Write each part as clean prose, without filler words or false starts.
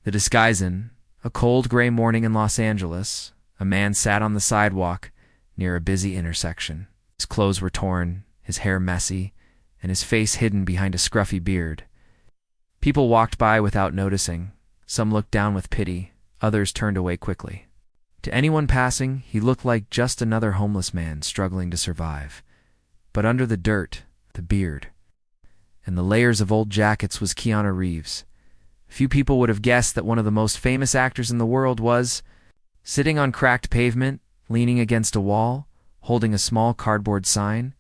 The disguisin, a cold gray morning in Los Angeles, a man sat on the sidewalk near a busy intersection. His clothes were torn, his hair messy, and his face hidden behind a scruffy beard. People walked by without noticing. Some looked down with pity, others turned away quickly. To anyone passing, he looked like just another homeless man struggling to survive. But under the dirt, the beard, and the layers of old jackets was Keanu Reeves. Few people would have guessed that one of the most famous actors in the world was sitting on cracked pavement, leaning against a wall, holding a small cardboard sign.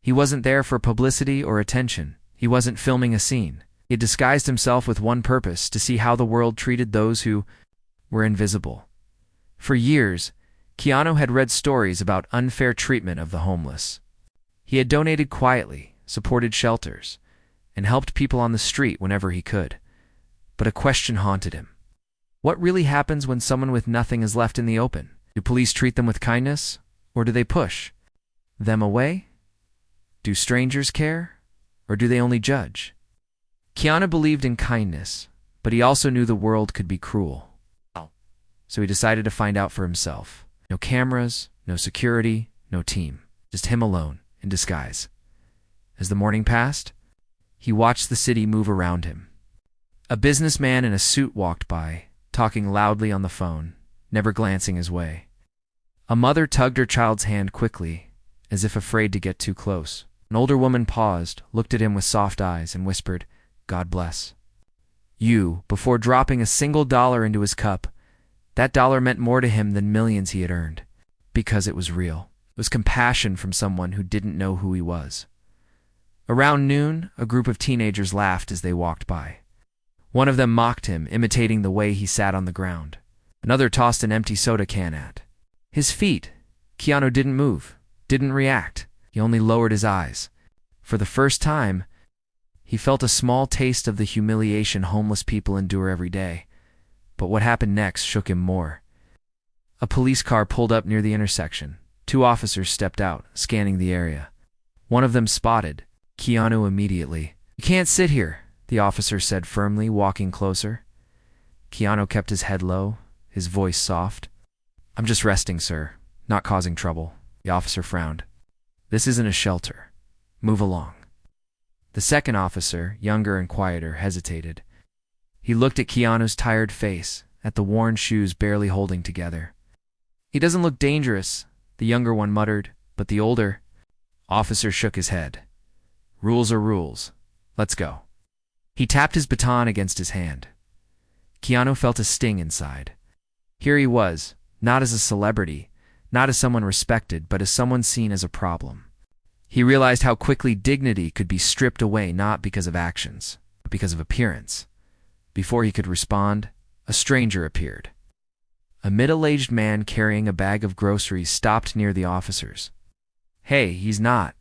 He wasn't there for publicity or attention. He wasn't filming a scene. He had disguised himself with one purpose: to see how the world treated those who were invisible. For years, Keanu had read stories about unfair treatment of the homeless. He had donated quietly, supported shelters, and helped people on the street whenever he could. But a question haunted him. What really happens when someone with nothing is left in the open? Do police treat them with kindness, or do they push them away? Do strangers care, or do they only judge? Keanu believed in kindness, but he also knew the world could be cruel. So he decided to find out for himself. No cameras, no security, no team. Just him alone, in disguise. As the morning passed, he watched the city move around him. A businessman in a suit walked by, talking loudly on the phone, never glancing his way. A mother tugged her child's hand quickly, as if afraid to get too close. An older woman paused, looked at him with soft eyes, and whispered, "God bless you," before dropping a single dollar into his cup. That dollar meant more to him than millions he had earned, because it was real. It was compassion from someone who didn't know who he was. Around noon, a group of teenagers laughed as they walked by. One of them mocked him, imitating the way he sat on the ground. Another tossed an empty soda can at his feet. Keanu didn't move, didn't react. He only lowered his eyes. For the first time, he felt a small taste of the humiliation homeless people endure every day. But what happened next shook him more. A police car pulled up near the intersection. Two officers stepped out, scanning the area. One of them spotted Keanu immediately. "You can't sit here," the officer said firmly, walking closer. Keanu kept his head low, his voice soft. "I'm just resting, sir, not causing trouble." The officer frowned. "This isn't a shelter. Move along." The second officer, younger and quieter, hesitated. He looked at Keanu's tired face, at the worn shoes barely holding together. "He doesn't look dangerous," the younger one muttered, but the older officer shook his head. "Rules are rules. Let's go." He tapped his baton against his hand. Keanu felt a sting inside. Here he was, not as a celebrity, not as someone respected, but as someone seen as a problem. He realized how quickly dignity could be stripped away, not because of actions, but because of appearance. Before he could respond, a stranger appeared. A middle-aged man carrying a bag of groceries stopped near the officers. "Hey, he's not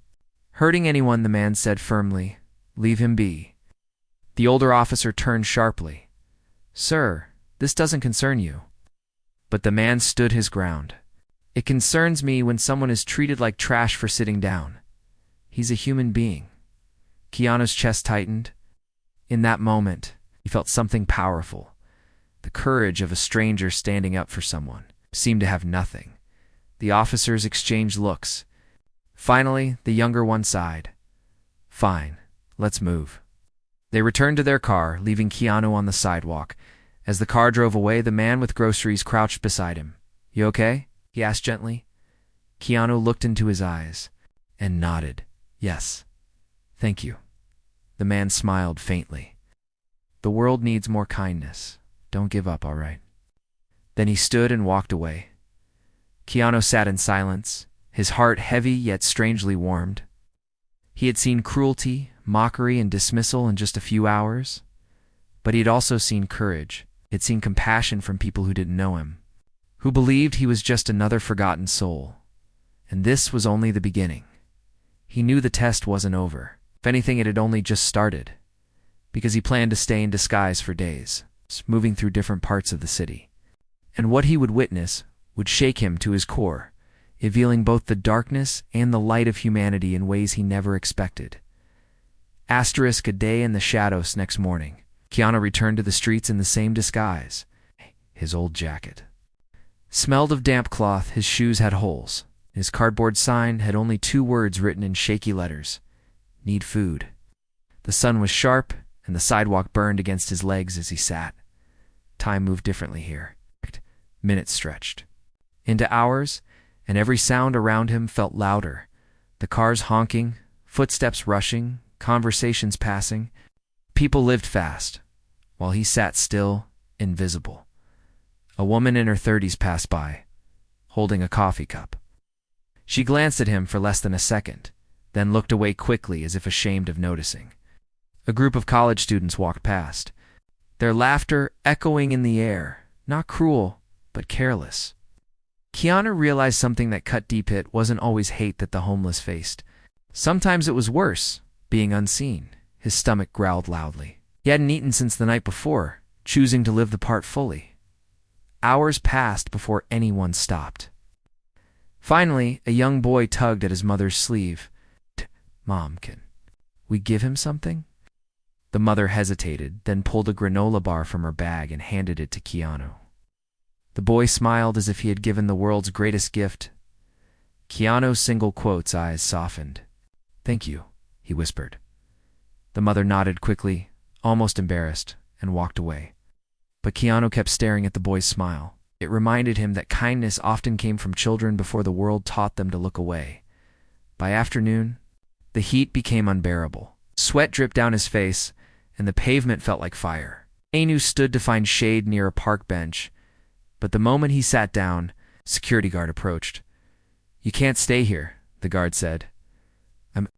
hurting anyone," the man said firmly. "Leave him be." The older officer turned sharply. "Sir, this doesn't concern you." But the man stood his ground. "It concerns me when someone is treated like trash for sitting down. He's a human being." Keanu's chest tightened. In that moment, he felt something powerful. The courage of a stranger standing up for someone seemed to have nothing. The officers exchanged looks. Finally, the younger one sighed. "Fine, let's move." They returned to their car, leaving Keanu on the sidewalk. As the car drove away, the man with groceries crouched beside him. "You okay?" he asked gently. Keanu looked into his eyes and nodded. "Yes, thank you." The man smiled faintly. "The world needs more kindness. Don't give up, all right?" Then he stood and walked away. Keanu sat in silence, his heart heavy yet strangely warmed. He had seen cruelty, mockery, and dismissal in just a few hours. But he had also seen courage. He had seen compassion from people who didn't know him, who believed he was just another forgotten soul. And this was only the beginning. He knew the test wasn't over. If anything, it had only just started, because he planned to stay in disguise for days, moving through different parts of the city. And what he would witness would shake him to his core, revealing both the darkness and the light of humanity in ways he never expected. Asterisk: a day in the shadows next morning. Keanu returned to the streets in the same disguise, his old jacket. Smelled of damp cloth, his shoes had holes. His cardboard sign had only 2 words written in shaky letters: "Need food." The sun was sharp, and the sidewalk burned against his legs as he sat. Time moved differently here. Minutes stretched into hours, and every sound around him felt louder. The cars honking, footsteps rushing, conversations passing. People lived fast, while he sat still, invisible. A woman in her 30s passed by, holding a coffee cup. She glanced at him for less than a second, then looked away quickly as if ashamed of noticing. A group of college students walked past, their laughter echoing in the air, not cruel, but careless. Keanu realized something that cut deep. It wasn't always hate that the homeless faced. Sometimes it was worse, being unseen. His stomach growled loudly. He hadn't eaten since the night before, choosing to live the part fully. Hours passed before anyone stopped. Finally, a young boy tugged at his mother's sleeve. "Mom, can we give him something?" The mother hesitated, then pulled a granola bar from her bag and handed it to Keanu. The boy smiled as if he had given the world's greatest gift. Keanu's single quote's eyes softened. "Thank you," he whispered. The mother nodded quickly, almost embarrassed, and walked away. But Keanu kept staring at the boy's smile. It reminded him that kindness often came from children before the world taught them to look away. By afternoon, the heat became unbearable. Sweat dripped down his face, and the pavement felt like fire. Keanu stood to find shade near a park bench, but the moment he sat down, a security guard approached. "You can't stay here," the guard said. "I'm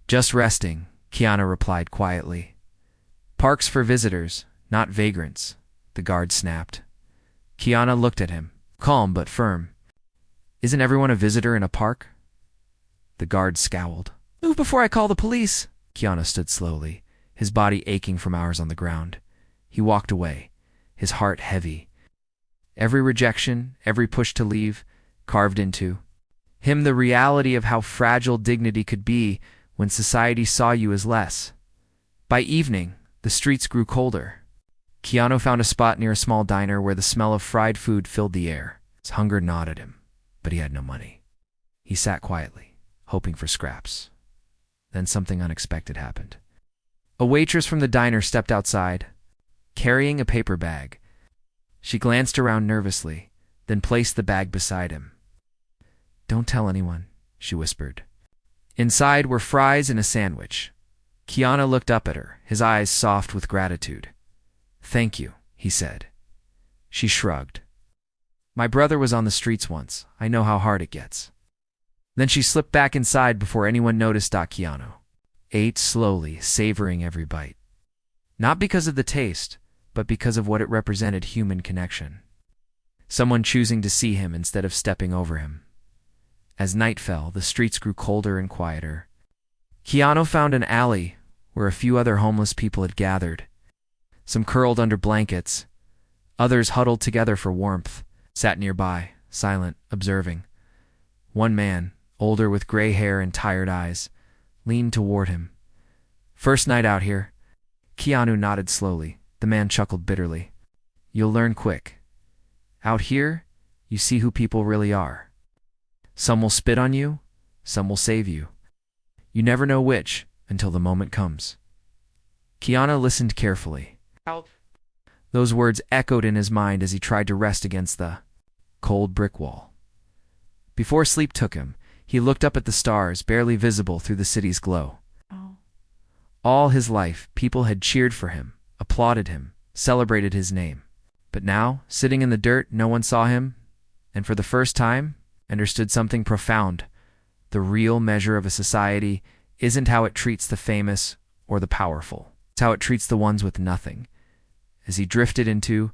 just resting," Keanu replied quietly. "Parks for visitors, not vagrants," the guard snapped. Keanu looked at him, calm but firm. "Isn't everyone a visitor in a park?" The guard scowled. "Move before I call the police." Keanu stood slowly, his body aching from hours on the ground. He walked away, his heart heavy. Every rejection, every push to leave, carved into him the reality of how fragile dignity could be when society saw you as less. By evening, the streets grew colder. Keanu found a spot near a small diner where the smell of fried food filled the air. His hunger gnawed at him, but he had no money. He sat quietly, hoping for scraps. Then something unexpected happened. A waitress from the diner stepped outside, carrying a paper bag. She glanced around nervously, then placed the bag beside him. "Don't tell anyone," she whispered. Inside were fries and a sandwich. Keanu looked up at her, his eyes soft with gratitude. "Thank you," he said. She shrugged. "My brother was on the streets once. I know how hard it gets." Then she slipped back inside before anyone noticed. Keanu ate slowly, savoring every bite. Not because of the taste, but because of what it represented: human connection. Someone choosing to see him instead of stepping over him. As night fell, the streets grew colder and quieter. Keanu found an alley where a few other homeless people had gathered. Some curled under blankets, others huddled together for warmth, sat nearby, silent, observing. One man, older with gray hair and tired eyes, leaned toward him. "First night out here?" Keanu nodded slowly. The man chuckled bitterly. "You'll learn quick. Out here, you see who people really are. Some will spit on you, some will save you. You never know which until the moment comes." Keanu listened carefully. Those words echoed in his mind as he tried to rest against the cold brick wall. Before sleep took him, he looked up at the stars, barely visible through the city's glow. All his life, people had cheered for him, applauded him, celebrated his name. But now, sitting in the dirt, no one saw him, and for the first time, understood something profound. The real measure of a society isn't how it treats the famous or the powerful. It's how it treats the ones with nothing. As he drifted into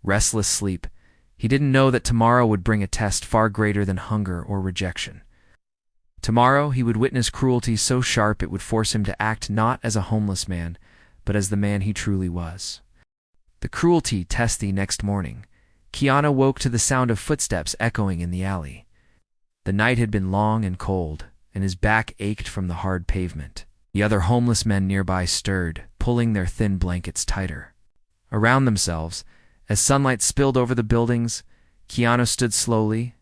restless sleep, he didn't know that tomorrow would bring a test far greater than hunger or rejection. Tomorrow he would witness cruelty so sharp it would force him to act not as a homeless man, but as the man he truly was. The cruelty test the next morning. Keanu woke to the sound of footsteps echoing in the alley. The night had been long and cold, and his back ached from the hard pavement. The other homeless men nearby stirred, pulling their thin blankets tighter. Around themselves, as sunlight spilled over the buildings, Keanu stood slowly,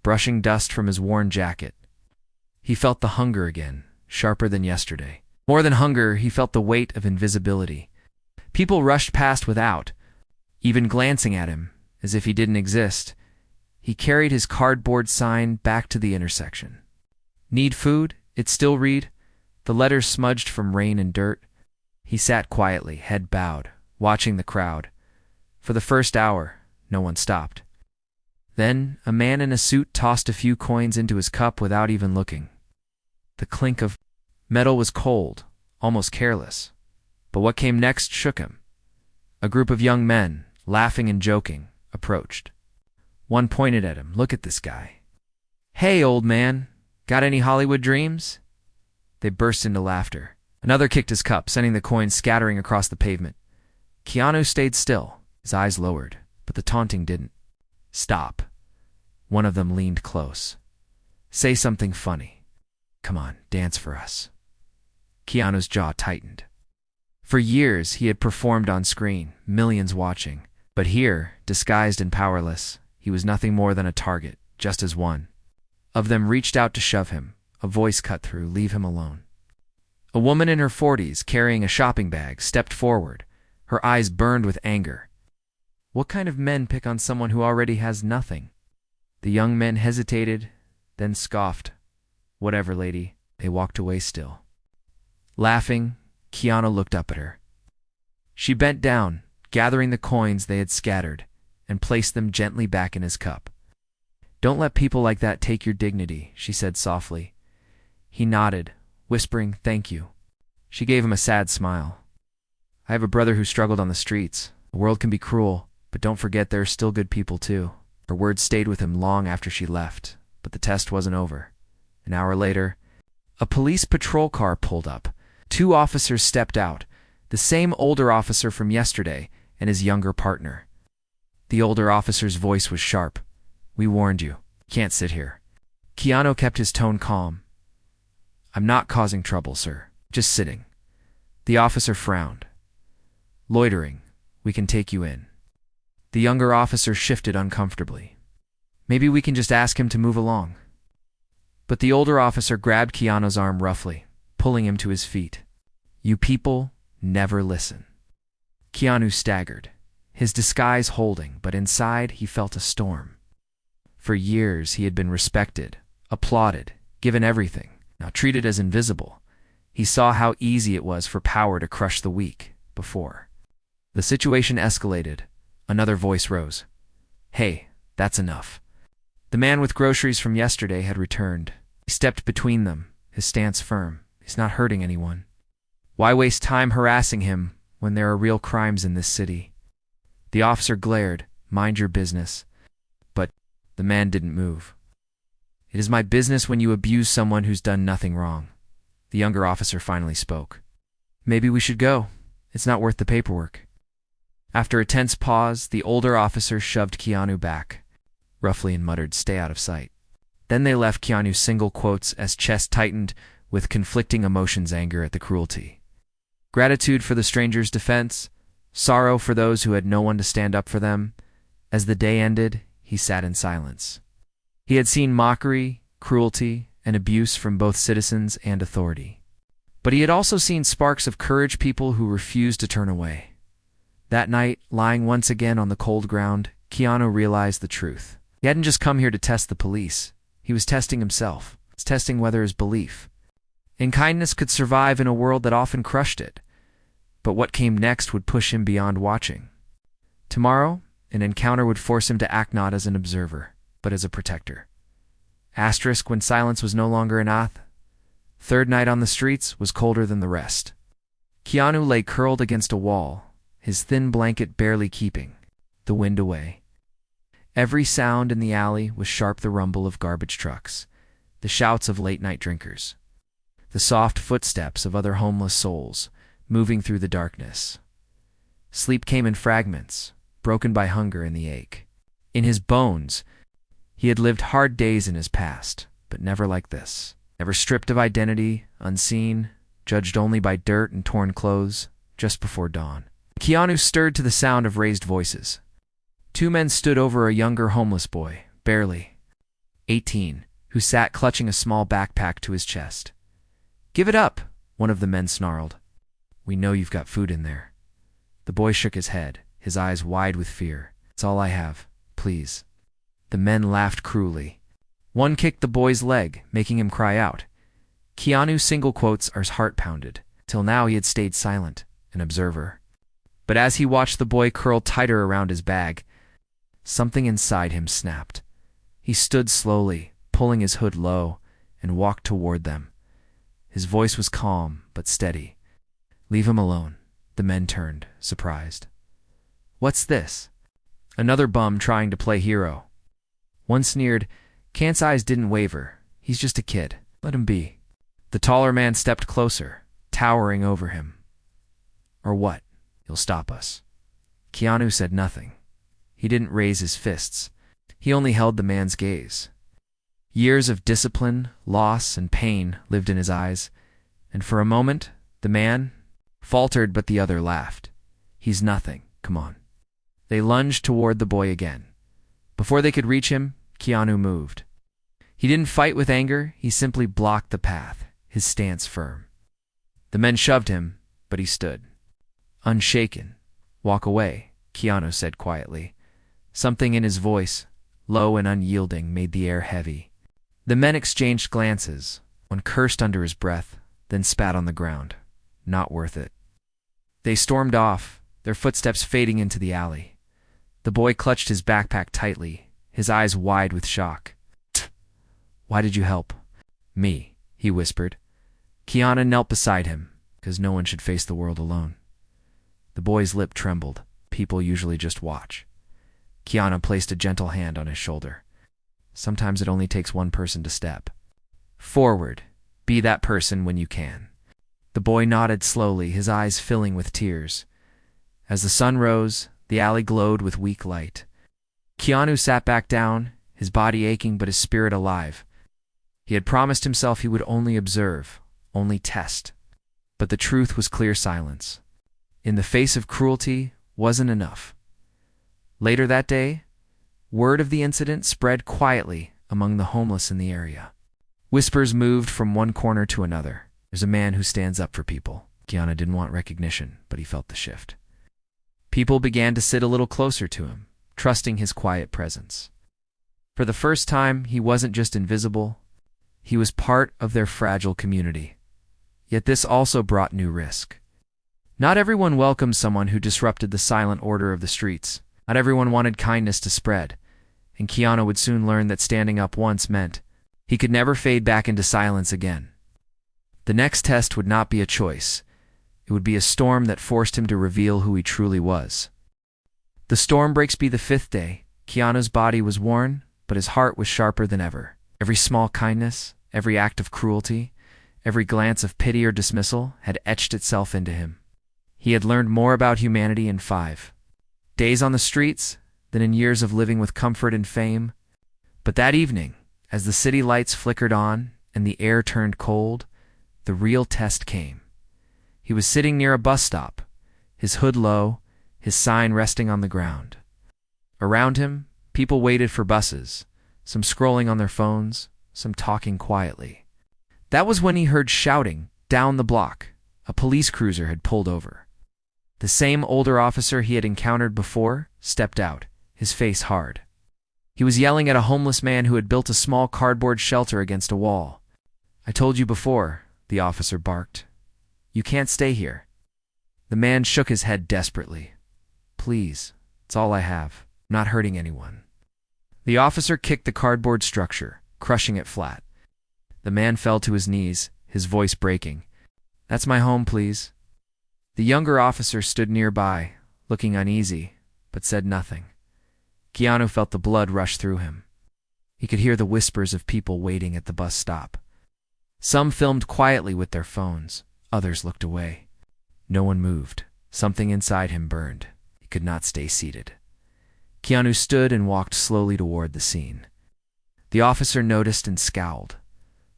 brushing dust from his worn jacket. He felt the hunger again, sharper than yesterday. More than hunger, he felt the weight of invisibility. People rushed past without, even glancing at him, as if he didn't exist. He carried his cardboard sign back to the intersection. Need food? It still read, the letters smudged from rain and dirt. He sat quietly, head bowed, watching the crowd. For the first hour, no one stopped. Then, a man in a suit tossed a few coins into his cup without even looking. The clink of metal was cold, almost careless. But what came next shook him. A group of young men, laughing and joking, approached. One pointed at him. "Look at this guy." "Hey, old man, got any Hollywood dreams?" They burst into laughter. Another kicked his cup, sending the coins scattering across the pavement. Keanu stayed still, his eyes lowered, but the taunting didn't. "Stop." One of them leaned close. "Say something funny. Come on, dance for us." Keanu's jaw tightened. For years, he had performed on screen, millions watching. But here, disguised and powerless, he was nothing more than a target, just as one of them reached out to shove him. A voice cut through, "Leave him alone." A woman in her 40s, carrying a shopping bag, stepped forward. Her eyes burned with anger. What kind of men pick on someone who already has nothing? The young men hesitated, then scoffed. "Whatever, lady." They walked away still. Laughing, Keanu looked up at her. She bent down, gathering the coins they had scattered, and placed them gently back in his cup. "Don't let people like that take your dignity," she said softly. He nodded, whispering, "Thank you." She gave him a sad smile. "I have a brother who struggled on the streets. The world can be cruel, but don't forget there are still good people too." Her words stayed with him long after she left, but the test wasn't over. An hour later, a police patrol car pulled up. 2 officers stepped out, the same older officer from yesterday and his younger partner. The older officer's voice was sharp. "We warned you. Can't sit here." Keanu kept his tone calm. "I'm not causing trouble, sir. Just sitting." The officer frowned. "Loitering. We can take you in." The younger officer shifted uncomfortably. "Maybe we can just ask him to move along." But the older officer grabbed Keanu's arm roughly, pulling him to his feet. "You people never listen." Keanu staggered, his disguise holding, but inside he felt a storm. For years he had been respected, applauded, given everything, now treated as invisible. He saw how easy it was for power to crush the weak before. The situation escalated. Another voice rose. "Hey, that's enough." The man with groceries from yesterday had returned. He stepped between them, his stance firm. "He's not hurting anyone. Why waste time harassing him when there are real crimes in this city?" The officer glared. "Mind your business." But the man didn't move. "It is my business when you abuse someone who's done nothing wrong." The younger officer finally spoke. "Maybe we should go. It's not worth the paperwork." After a tense pause, the older officer shoved Keanu back, roughly, and muttered, "Stay out of sight." Then they left Keanu's single quotes as chest tightened with conflicting emotions, anger at the cruelty, gratitude for the stranger's defense, sorrow for those who had no one to stand up for them. As the day ended, he sat in silence. He had seen mockery, cruelty, and abuse from both citizens and authority. But he had also seen sparks of courage, people who refused to turn away. That night, lying once again on the cold ground, Keanu realized the truth. He hadn't just come here to test the police. He was testing himself. He was testing whether his belief in kindness could survive in a world that often crushed it. But what came next would push him beyond watching. Tomorrow, an encounter would force him to act not as an observer, but as a protector. Asterisk, when silence was no longer an oath. Third night on the streets was colder than the rest. Keanu lay curled against a wall, his thin blanket barely keeping the wind away. Every sound in the alley was sharp: the rumble of garbage trucks, the shouts of late-night drinkers, the soft footsteps of other homeless souls moving through the darkness. Sleep came in fragments, broken by hunger and the ache. In his bones, he had lived hard days in his past, but never like this. Never stripped of identity, unseen, judged only by dirt and torn clothes, just before dawn. Keanu stirred to the sound of raised voices. Two men stood over a younger homeless boy, barely 18, who sat clutching a small backpack to his chest. "Give it up," one of the men snarled. "We know you've got food in there." The boy shook his head, his eyes wide with fear. "It's all I have. Please." The men laughed cruelly. One kicked the boy's leg, making him cry out. Keanu's single quotes are heart pounded. Till now he had stayed silent, an observer. But as he watched the boy curl tighter around his bag, something inside him snapped. He stood slowly, pulling his hood low, and walked toward them. His voice was calm, but steady. "Leave him alone." The men turned, surprised. "What's this?" Another bum trying to play hero. One sneered. Kant's eyes didn't waver. "He's just a kid. Let him be." The taller man stepped closer, towering over him. "Or what? You'll stop us." Keanu said nothing. He didn't raise his fists. He only held the man's gaze. Years of discipline, loss, and pain lived in his eyes, and for a moment, the man faltered, but the other laughed. "He's nothing. Come on." They lunged toward the boy again. Before they could reach him, Keanu moved. He didn't fight with anger, he simply blocked the path, his stance firm. The men shoved him, but he stood. Unshaken. "Walk away," Keanu said quietly. Something in his voice, low and unyielding, made the air heavy. The men exchanged glances. One cursed under his breath, then spat on the ground. Not worth it. They stormed off, their footsteps fading into the alley. The boy clutched his backpack tightly, his eyes wide with shock. "Why did you help?" "Me," he whispered. Keanu knelt beside him, because no one should face the world alone. The boy's lip trembled. People usually just watch. Keanu placed a gentle hand on his shoulder. "Sometimes it only takes one person to step forward. Be that person when you can." The boy nodded slowly, his eyes filling with tears. As the sun rose, the alley glowed with weak light. Keanu sat back down, his body aching but his spirit alive. He had promised himself he would only observe, only test. But the truth was clear silence. In the face of cruelty wasn't enough. Later that day, word of the incident spread quietly among the homeless in the area. Whispers moved from one corner to another. "There's a man who stands up for people." Keanu didn't want recognition, but he felt the shift. People began to sit a little closer to him, trusting his quiet presence. For the first time, he wasn't just invisible. He was part of their fragile community. Yet this also brought new risk. Not everyone welcomed someone who disrupted the silent order of the streets. Not everyone wanted kindness to spread, and Keanu would soon learn that standing up once meant he could never fade back into silence again. The next test would not be a choice. It would be a storm that forced him to reveal who he truly was. The storm breaks be the fifth day. Keanu's body was worn, but his heart was sharper than ever. Every small kindness, every act of cruelty, every glance of pity or dismissal had etched itself into him. He had learned more about humanity in 5 days on the streets than in years of living with comfort and fame. But that evening, as the city lights flickered on and the air turned cold, the real test came. He was sitting near a bus stop, his hood low, his sign resting on the ground. Around him, people waited for buses, some scrolling on their phones, some talking quietly. That was when he heard shouting down the block. A police cruiser had pulled over. The same older officer he had encountered before stepped out, his face hard. He was yelling at a homeless man who had built a small cardboard shelter against a wall. "I told you before," the officer barked. "You can't stay here." The man shook his head desperately. "Please, it's all I have. I'm not hurting anyone." The officer kicked the cardboard structure, crushing it flat. The man fell to his knees, his voice breaking. "That's my home, please." The younger officer stood nearby, looking uneasy, but said nothing. Keanu felt the blood rush through him. He could hear the whispers of people waiting at the bus stop. Some filmed quietly with their phones, others looked away. No one moved. Something inside him burned. He could not stay seated. Keanu stood and walked slowly toward the scene. The officer noticed and scowled.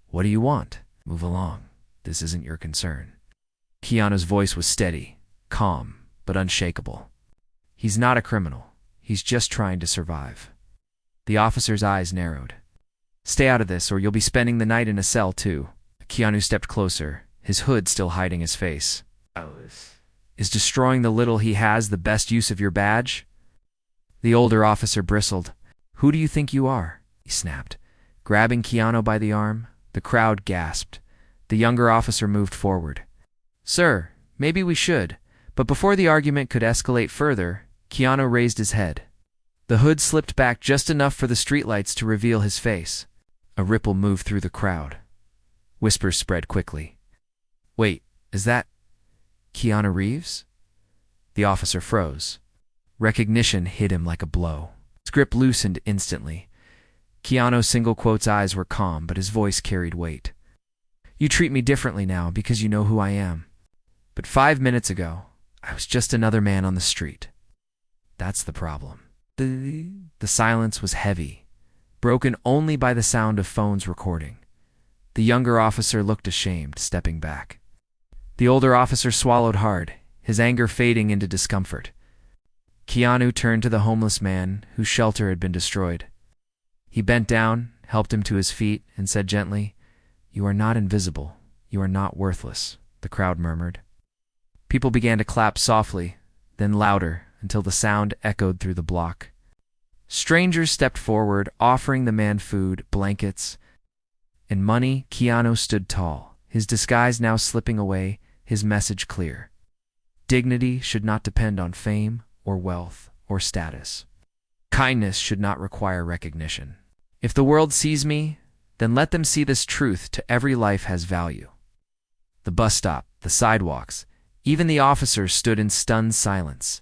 "What do you want? Move along. This isn't your concern." Keanu's voice was steady, calm, but unshakable. He's not a criminal. He's just trying to survive. The officer's eyes narrowed. Stay out of this, or you'll be spending the night in a cell, too. Keanu stepped closer, his hood still hiding his face. Is destroying the little he has the best use of your badge? The older officer bristled. Who do you think you are? He snapped. Grabbing Keanu by the arm, the crowd gasped. The younger officer moved forward. Sir, maybe we should. But before the argument could escalate further, Keanu raised his head. The hood slipped back just enough for the streetlights to reveal his face. A ripple moved through the crowd. Whispers spread quickly. Wait, is that Keanu Reeves? The officer froze. Recognition hit him like a blow. His grip loosened instantly. Keanu's single quote's eyes were calm, but his voice carried weight. You treat me differently now because you know who I am. But 5 minutes ago, I was just another man on the street. That's the problem. The silence was heavy, broken only by the sound of phones recording. The younger officer looked ashamed, stepping back. The older officer swallowed hard, his anger fading into discomfort. Keanu turned to the homeless man whose shelter had been destroyed. He bent down, helped him to his feet, and said gently, You are not invisible. You are not worthless, the crowd murmured. People began to clap softly, then louder, until the sound echoed through the block. Strangers stepped forward, offering the man food, blankets, and money. Keanu stood tall, his disguise now slipping away, his message clear. Dignity should not depend on fame or wealth or status. Kindness should not require recognition. If the world sees me, then let them see this truth: to every life has value. The bus stop, the sidewalks, even the officers stood in stunned silence.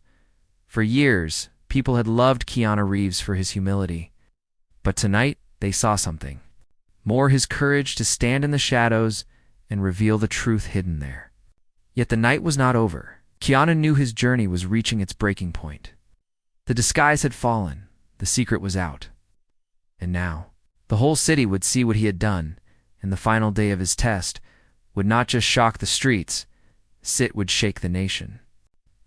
For years, people had loved Keanu Reeves for his humility. But tonight, they saw something. More: his courage to stand in the shadows and reveal the truth hidden there. Yet the night was not over. Keanu knew his journey was reaching its breaking point. The disguise had fallen. The secret was out. And now, the whole city would see what he had done, and the final day of his test would not just shock the streets, it would shake the nation.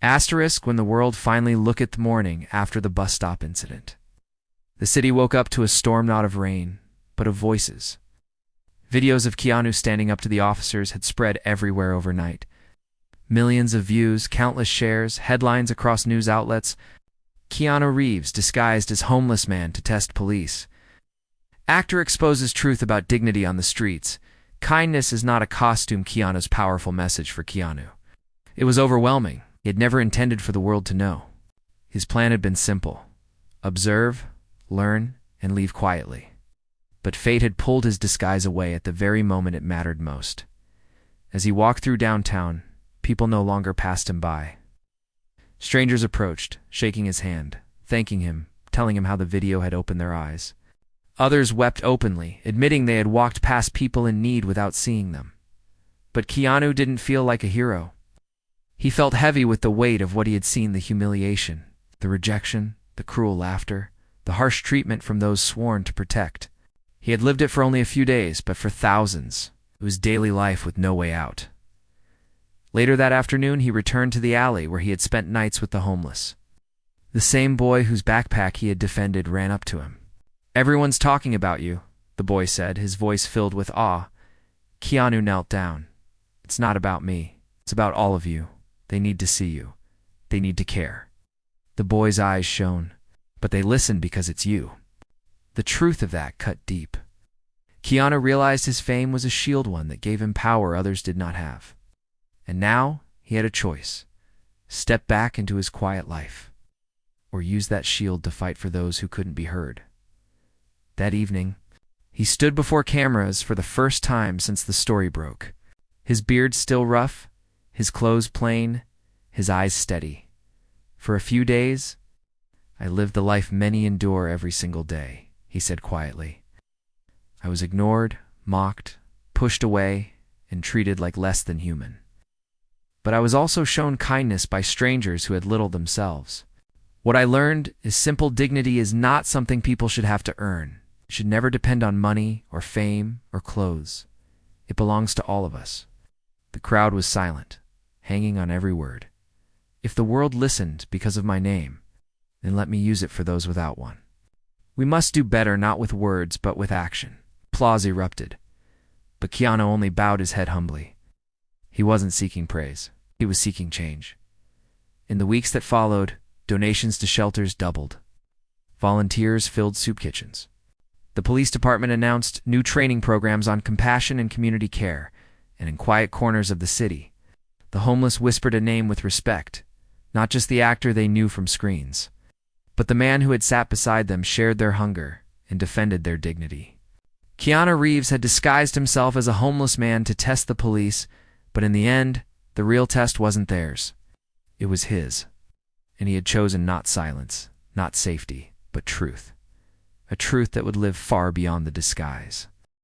Asterisk when the world finally looked at the morning after the bus stop incident. The city woke up to a storm not of rain, but of voices. Videos of Keanu standing up to the officers had spread everywhere overnight. Millions of views, countless shares, headlines across news outlets. Keanu Reeves disguised as homeless man to test police. Actor exposes truth about dignity on the streets. Kindness is not a costume. Keanu's powerful message for Keanu. It was overwhelming. He had never intended for the world to know. His plan had been simple: observe, learn, and leave quietly. But fate had pulled his disguise away at the very moment it mattered most. As he walked through downtown, people no longer passed him by. Strangers approached, shaking his hand, thanking him, telling him how the video had opened their eyes. Others wept openly, admitting they had walked past people in need without seeing them. But Keanu didn't feel like a hero. He felt heavy with the weight of what he had seen: the humiliation, the rejection, the cruel laughter, the harsh treatment from those sworn to protect. He had lived it for only a few days, but for thousands, it was daily life with no way out. Later that afternoon, he returned to the alley where he had spent nights with the homeless. The same boy whose backpack he had defended ran up to him. Everyone's talking about you, the boy said, his voice filled with awe. Keanu knelt down. It's not about me. It's about all of you. They need to see you. They need to care. The boy's eyes shone. But they listened because it's you. The truth of that cut deep. Keanu realized his fame was a shield, one that gave him power others did not have. And now he had a choice: step back into his quiet life, or use that shield to fight for those who couldn't be heard. That evening, he stood before cameras for the first time since the story broke. His beard still rough, his clothes plain, his eyes steady. For a few days, I lived the life many endure every single day, he said quietly. I was ignored, mocked, pushed away, and treated like less than human. But I was also shown kindness by strangers who had little themselves. What I learned is simple: dignity is not something people should have to earn. It should never depend on money or fame or clothes. It belongs to all of us. The crowd was silent. hanging on every word. If the world listened because of my name, then let me use it for those without one. We must do better, not with words, but with action. Applause erupted, but Keanu only bowed his head humbly. He wasn't seeking praise. He was seeking change. In the weeks that followed, donations to shelters doubled. Volunteers filled soup kitchens. The police department announced new training programs on compassion and community care, and in quiet corners of the city, the homeless whispered a name with respect, not just the actor they knew from screens, but the man who had sat beside them, shared their hunger, and defended their dignity. Keanu Reeves had disguised himself as a homeless man to test the police, but in the end, the real test wasn't theirs. It was his, and he had chosen not silence, not safety, but truth. A truth that would live far beyond the disguise.